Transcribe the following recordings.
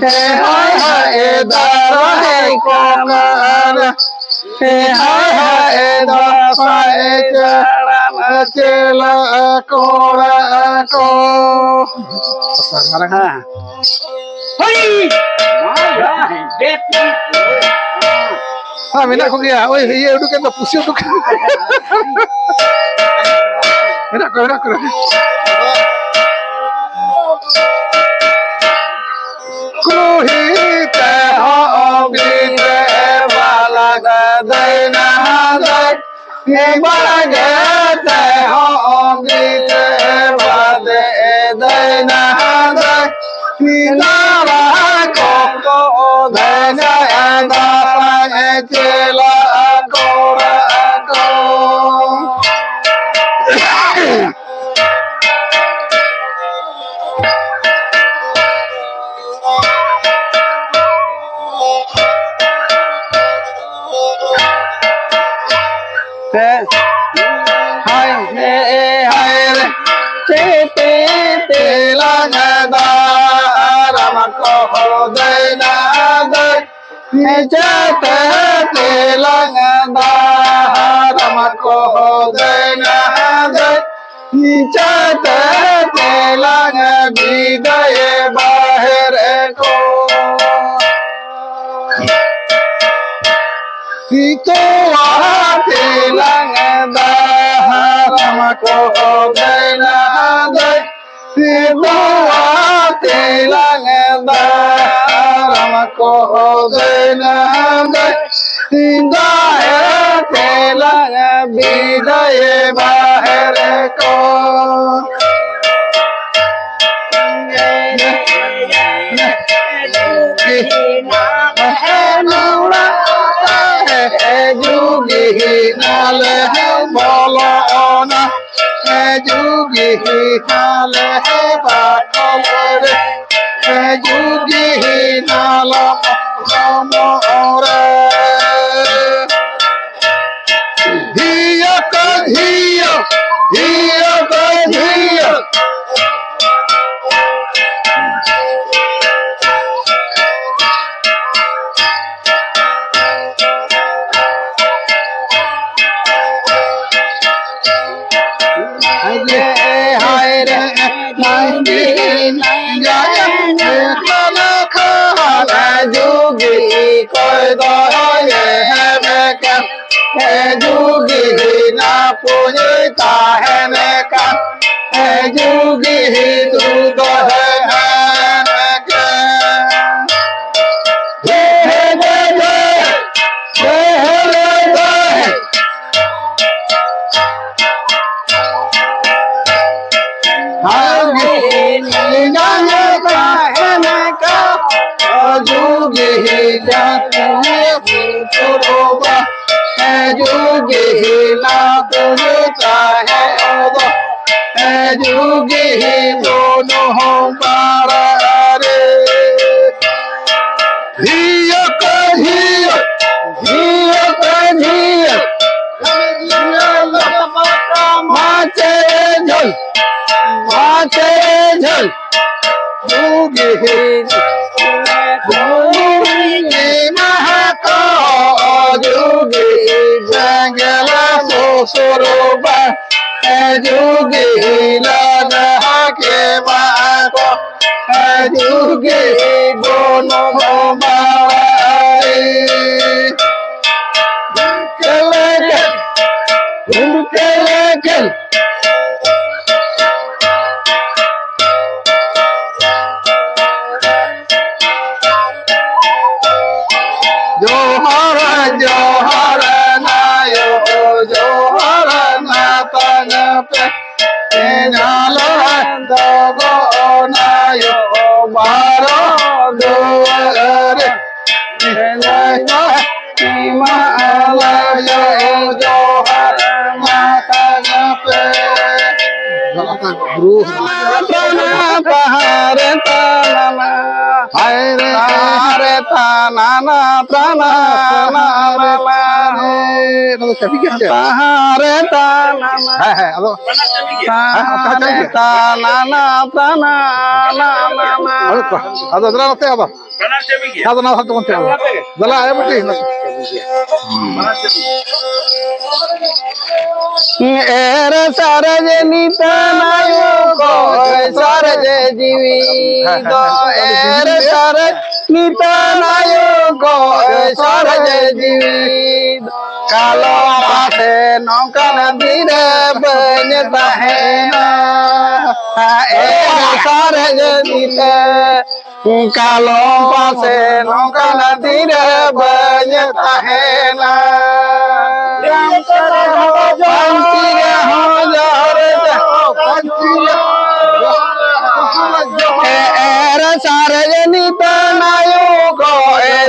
hai hai da hai kaman hai hai da sai jalan cela kora ko ha hoi ha menak ko gaya oi ye udah kan pusing tuh menak ko Kuhite hobite balaga daina dai balagate hobite bade daina dai nara koko daina anda chela kora ko hai hai te la da ram ko dai na dai cha te la da ram ko dai na dai cha te la biday bahar ko Ito ate lang daharam ko dainaday Ito ate lang daharam ko dainaday Ito ate lang biday bahar ko Jugi nale bolona Jugi nale bakore Jugi nale amore Hiya kan hiya kan hiya Jugi koi doi he ka Jugi na punya ta he ka Jugi tu do he ka he Jugi jatne puroba Jugi na punyata hai odo Jugi dono hombarare Hiya kan hiya Mache jal Jugi mahako Jugi jangala sosoroba Jugi lada hake mahako Jugi bono homare Kelekel Johara na yo Johara na tanape Enala dogo na yo Baro duare Enala Himalaya Johara na tanape Hare tanana hare tanana prana hare tanana hare tanana prana সাধনা থাকতে বলতে জলা আয় বটি এর সারজ নিতানায়ক সারজ জীবিত এর সারজ নিতানায়ক সারজ জীবিত কালো পাশে নৌকা নদীরে বনতা হে না এর সারজ নিতা কালো পাশে নৌকা নদীরে বনতা হে না সারজনিত নায়ক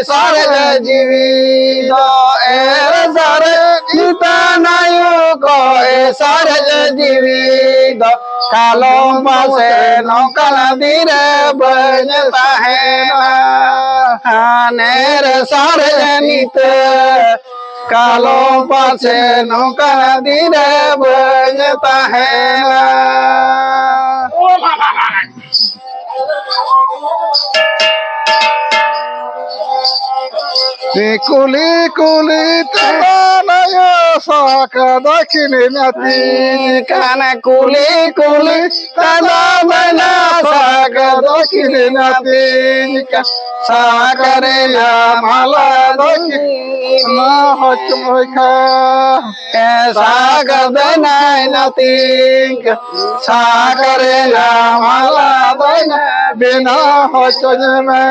সারজ জীবিত এর সারজিত নায়ক সারজ জীবিত কালো পাশে নৌকা নদীরে বনতা হে নের সারজনিত কালো পাশে নৌকা নদীরে বনতা হে কুলি কুলি তানায় সাকা দক্ষিণে নাতি কানা কুলি কুলি তানায় সাকা দক্ষিণে নাতি সাকরে মালা দক্ষিণ হচমখা সাগর দেনাই নাতি সাকরে মালা দক্ষিণ বিনা হচমে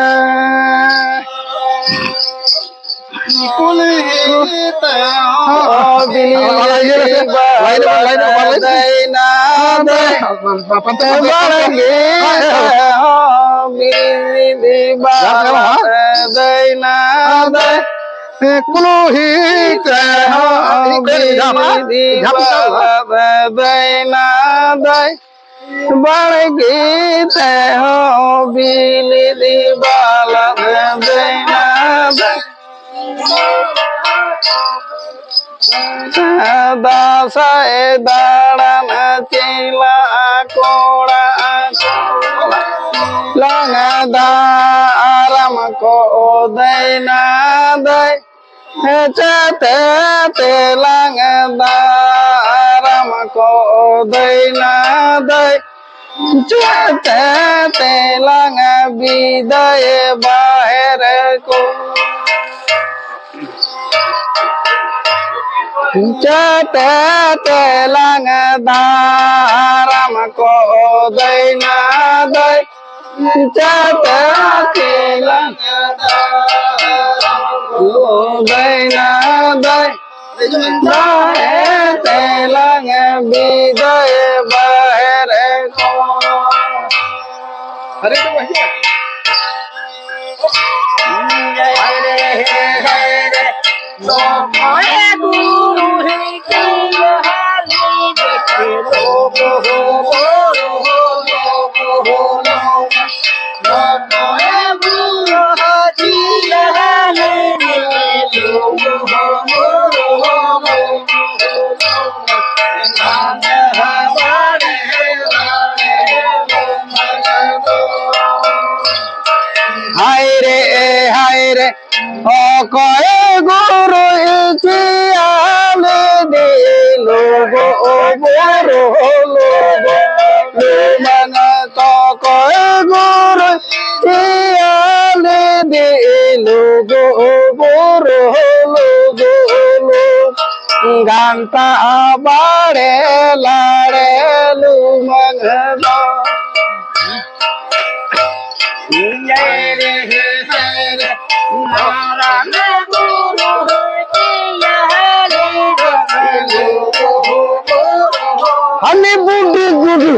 बड़ गीत हो बिली दीवाल देना दासाए दाड़न चिला कोड़ा लंगा दारम को देना दे चते ते लंगा दारम को देना दे चते ते लंगा विदय बाहर को चते ते लंग दारम को देना दे चते ते लंग दारम को देना दे ते लंग विदय बाहर को अरे तो वही हाय रे ओ कोई गुरु इचियाल दे लोगो बोरो लोगो मन तो कोई गुरु इचियाल दे लोगो बोरो लोगो गांता बाड़े लाड़े लू मंगलो हनी बुढ़ी गुरु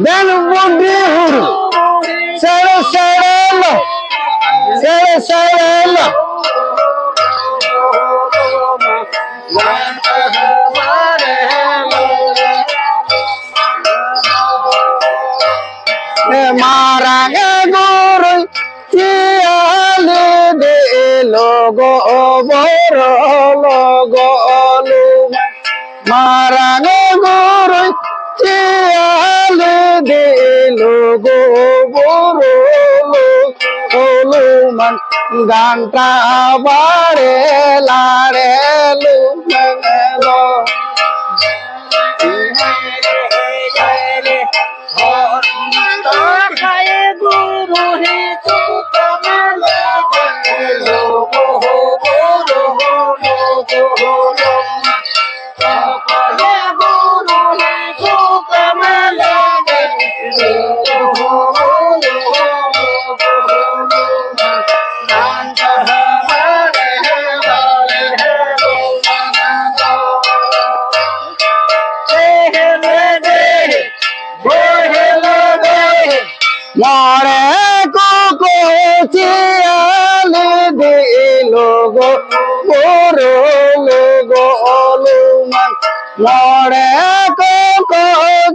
देन बुढ़ी हुरु सरे सरे लो सरे सरे लो मारांगे गुरु चियाल दे लोगो बोरो लोगो लुमा मारांगे गुरु चियाल दे लोगो बोरो लोगो লুমান গানটা বাড়ে লাড়ে লুমান গো মরে কুকু চিয়ালি দিলো গো বড় লোগো লুমান মরে কুকু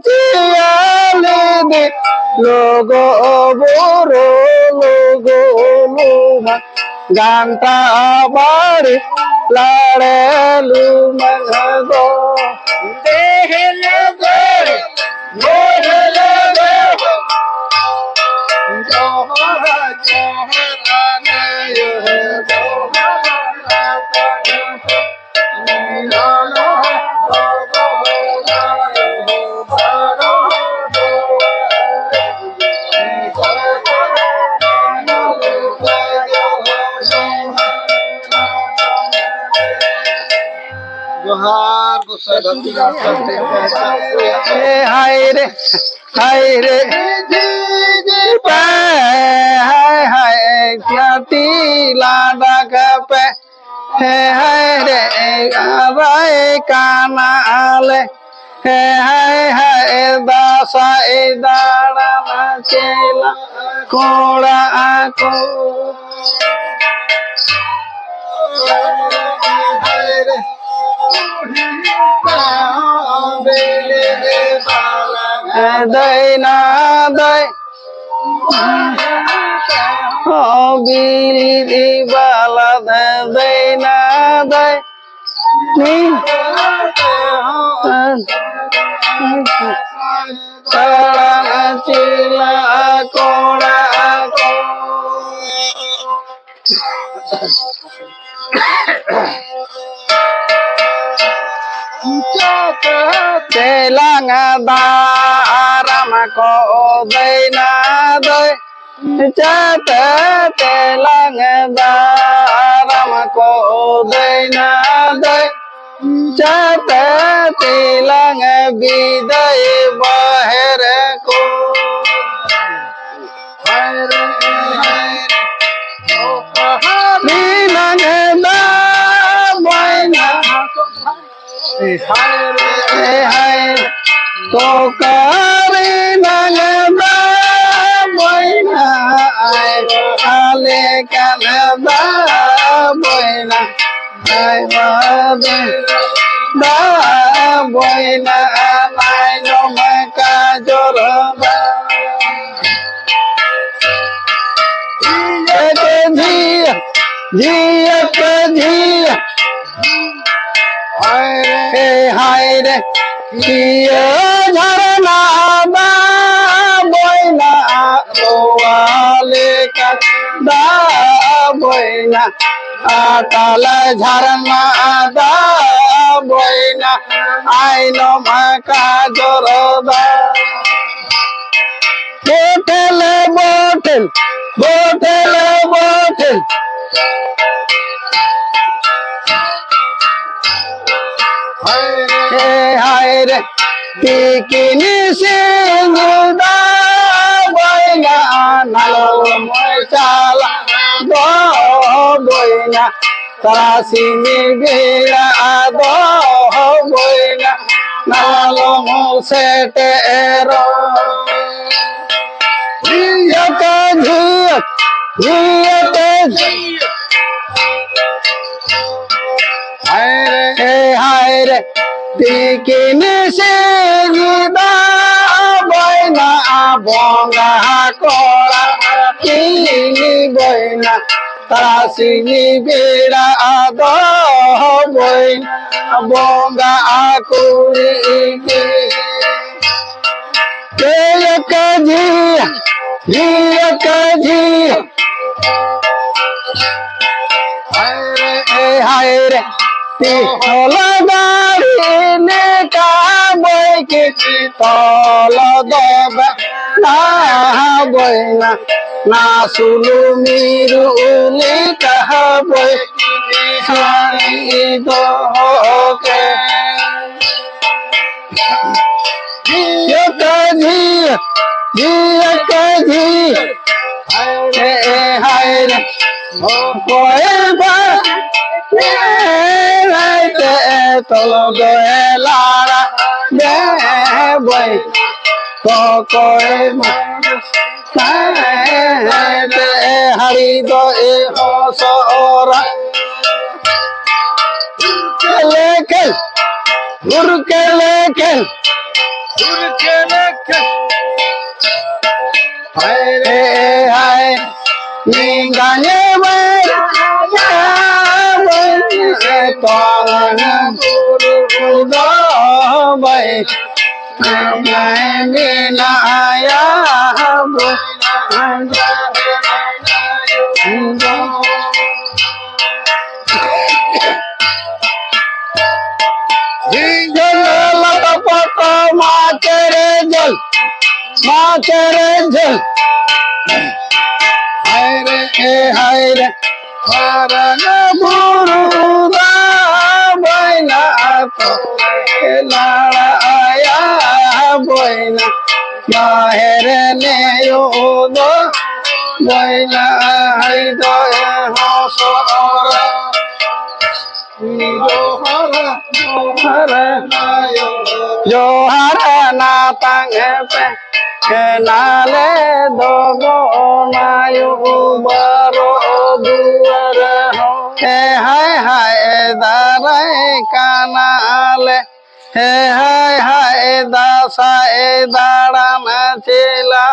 চিয়ালি দিলো গো বড় লোগো লুমান গানটা বাড়ি লাড়ে লুমান গো দেহলে हाय रे हाय हाय त्याती लाडा पे हाय रे आवाय कानाले हाय हाय दासा ए दाड़ा चेला कोड़ा को दैना दै बिली बाला दैना दै चिला कोड़ा को telang daram ko दैना दै chate telang daram ko दैना दै chate telang biday baher ko telang da boina hai to kare nangda boina ai ale kanada boina ai bade da boina ai no ka jorba jiya हाय रे किया झरना दा बोइना रोवाले का दा बोइना आटाल झरना दा बोइना आइनो मका जोरदा बोतल बोतल बोतल बोतल हाय रे टिकिनी से गुदा बोइना नालो मोचाला दो बोइना तरासी में बेड़ा दो बोइना नालो मोसेटे रो झियक झियक झियक हाय रे टिकिन से गुदा बोइना बोंगा कोड़ा किनी बोइना तरासी बेड़ा दो बोइना बोंगा कुड़ी के झिया झियक झिया হায় রে তল গাড়ি নেকা বইকে তল দবে না বই না না সুলু মিরুলি কাহা বই হারি দোকে কাজি কাজি হায় রে কয়ে বা তল দয়ে লাড়া দে বই তো কয়ে হারি দয়ে হসরা লেখেল গুরকে লেখেল হায় রে হায় নিগানে bay ngày na ya bu hai re harana buruda baina to lara aya boina mahere ne yo do boina hai do hosora johara na tang pe nale dogo na yo baro duar ho hai hai darai kanale hai hai dasa daram chela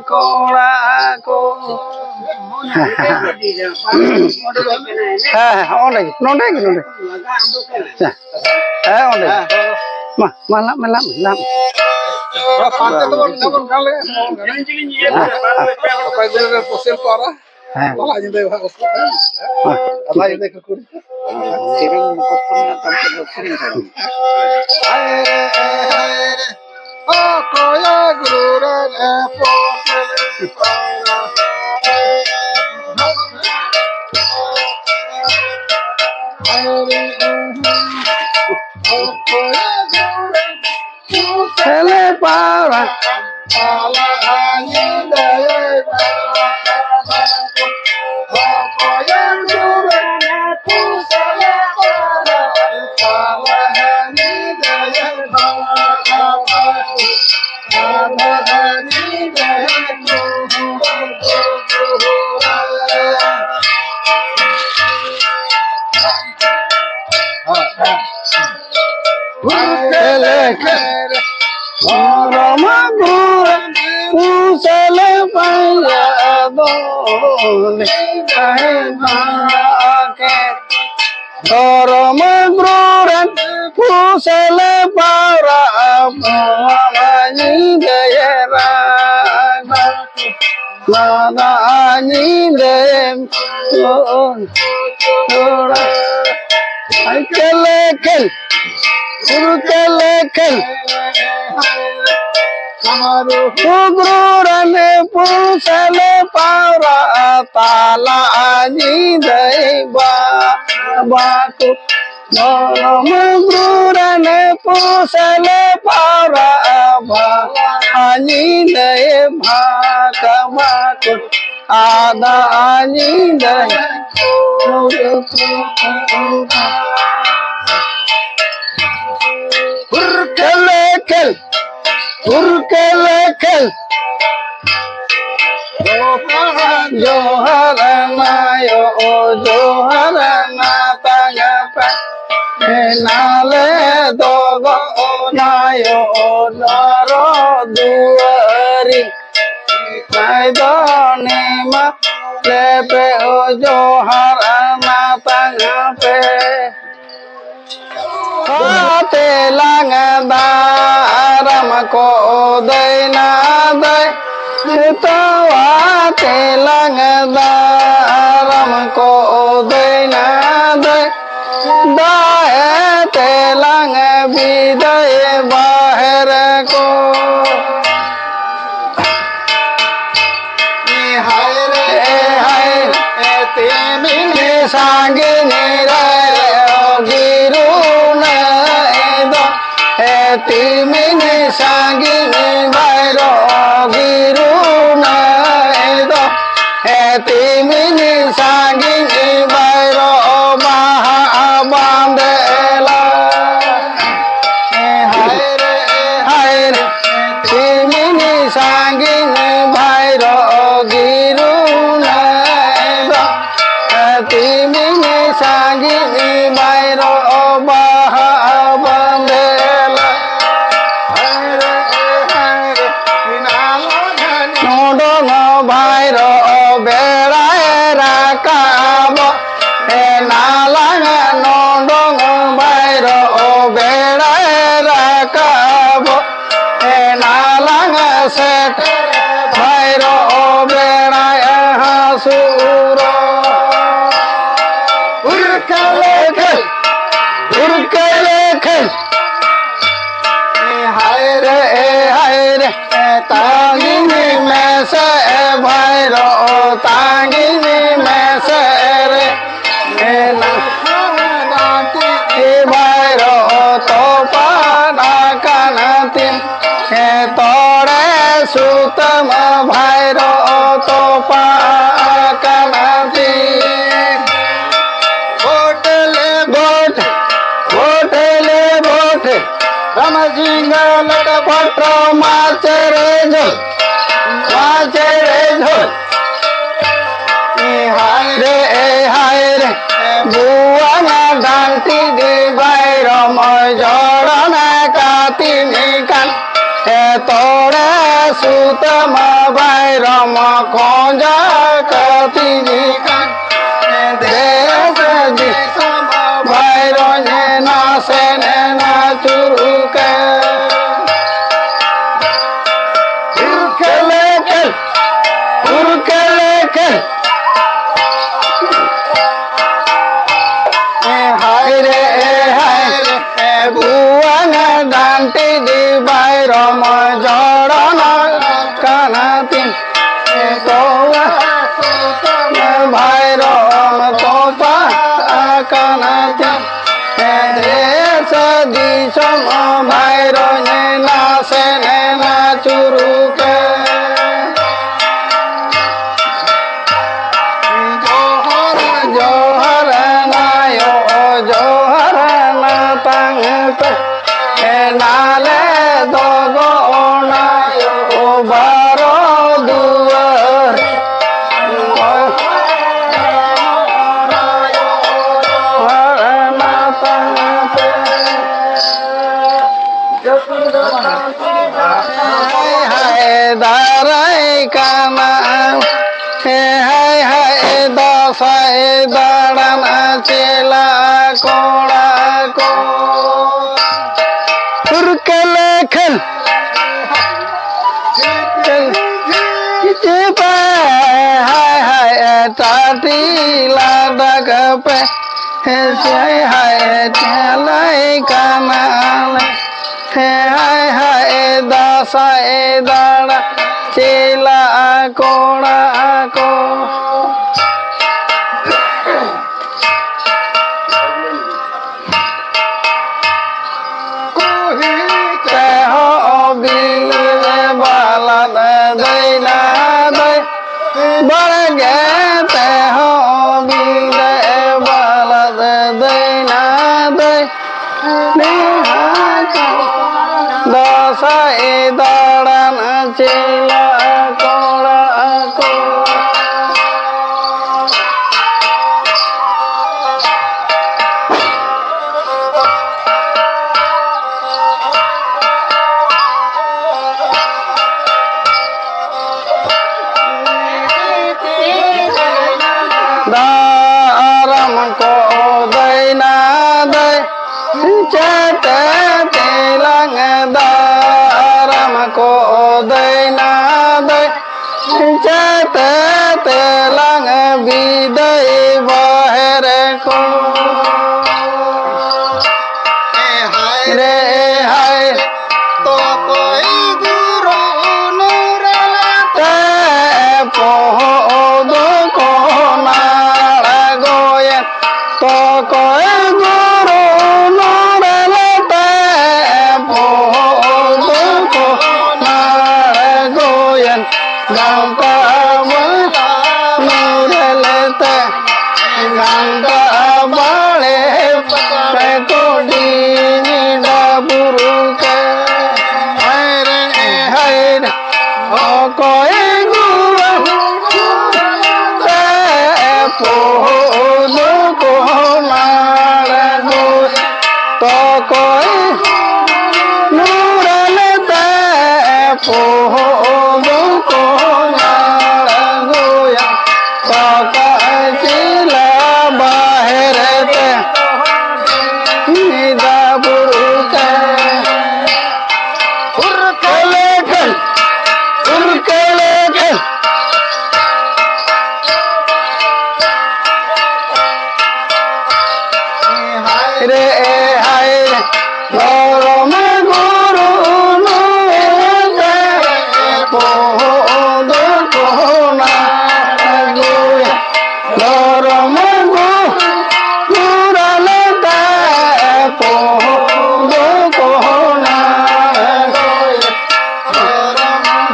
kora ko onde malam Hele para Ramagura usale paya dole ke Ramagura usale para pani dera nada ani dem ora ay kelekel urkelekel Ugrurane pusale para tala ani deba baku Ugrurane pusale para ani deba kabaku ada ani deba urkelekel urkelekel Joharana yo Joharana tagapa nale dogo na yo naro duari kai doni ma lepe o Joharana tagape te lang daram ko dai na dai tawa te lang daram ko সাঙ্গিনী রে গিরু হে তিমিনি সাঙ্গিনী ভাইর গিরু হে তিমিনি সাঙ্গিনী ভাইর বাহা বাঁধেলা হায় রে তিমিনি সাঙ্গিনী ভাইর গিরু তিমিনি সাঙ্গিনী ভাইর বাহা বাঁধেলা নডন ভাইর বেড়ায় রাখাব হে নালাঙ্গ নডন ভাইর বেড়ায় রাখাব হে নালাঙ্গ set ভাইর বেড়ায় হাসুর উড়কলে খেল হায় রে তাঙ্গিনী মেসে ভাইর তাঙ্গিনী মেসে রে ভাইর তো পানা কানাতি তরে সুতম ভাইর তো পা কানাতি ভোটলে ভোট রামজিঙ্গল পট্র মাছেরে ঝোল হায় রে বুয়ানা ডান্তি দি বাইর ময় জড়না কাতিনি কান তোরে সুতম বাইর ম খোঁজা কাতিনি কান দেশ দিশম বাইর না সেনে না চুরুকে খেল হায় রে বুয়ানা ডান্তি দি বাইর ময় জড়না কানাতি ভাইর তো পা কানাতি দেশ দিশম ভাইর না সেনে না চুরুকে জোহর নায় জোহর না পাঙ্গ নালে দগনায় বার দুয়ার দাঁড়াই কানা হায় দশায় দাঁড়ানা চেলা কোড়া কোরকলে খেল হায় টাটিলা ডাক পে হায় ঠেলাই কানাল হায় দশায় দাঁড়া চেলা কোড়া কো बढ़ गए ते हो बीरे बलद दैना दै दशाई दड़न चिला कोड़ा को दारम को दैना दै चते तिलंग दारम को दैना दै चते तिलंग विदय बहर को रे हाय तो कोई गुरु नूरते पोह दो को नाड़ गोयन গানটা বাড়ে কোটি ডাবুরুকে হায়রে হায়রে ও কয়ে গুয়া পোহল কোনার গো তো কয়ে নুরালে তে পোহল কোনার গোয়া তো কাছিলা বাহেরতে ডাবুরুকে উরকলে কল উরকলে কল রে হায়রে গরম গুরু নুতে পোহল কোনা গোয়া গরম গুরালে তে পোহল কোনা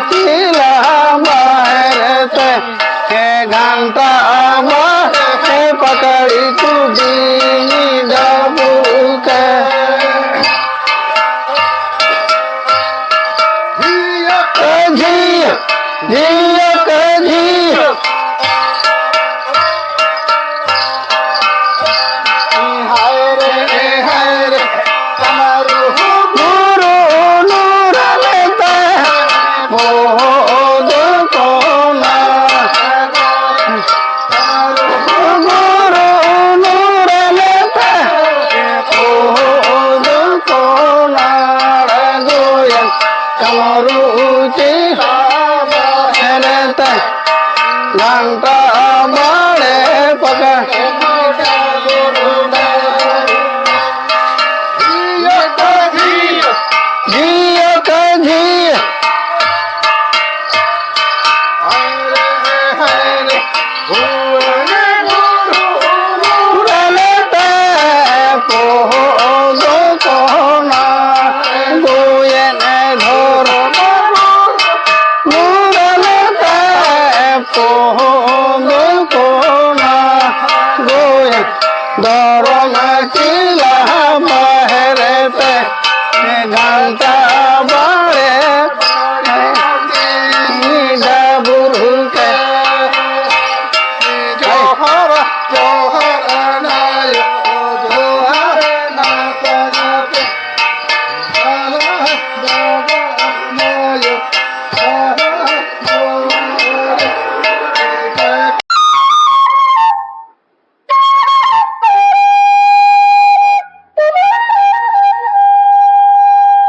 চিলা বাহেরতে ঘন্টা বাহে পকড়ি তুদি ডাবুকে झिया झिया झिया हायरे हायरे तमारू गुरु नूरले ते मोद कोना गुरु नूरले ते मोद कोना गोया तमारू হেরেতে ঘন্টা বাড়ে পকা ঝিয়া ঝিয়া ঘুরালে তে পোহল কোনা গোয়েনে ধর পোহল কোনা গোয়া দরম চিলা বাহেরতে ঘন্টা বাড়ে ডাবুরুকে জোহর জোহর নায় জোহর না পাজে আলা দাবা নায়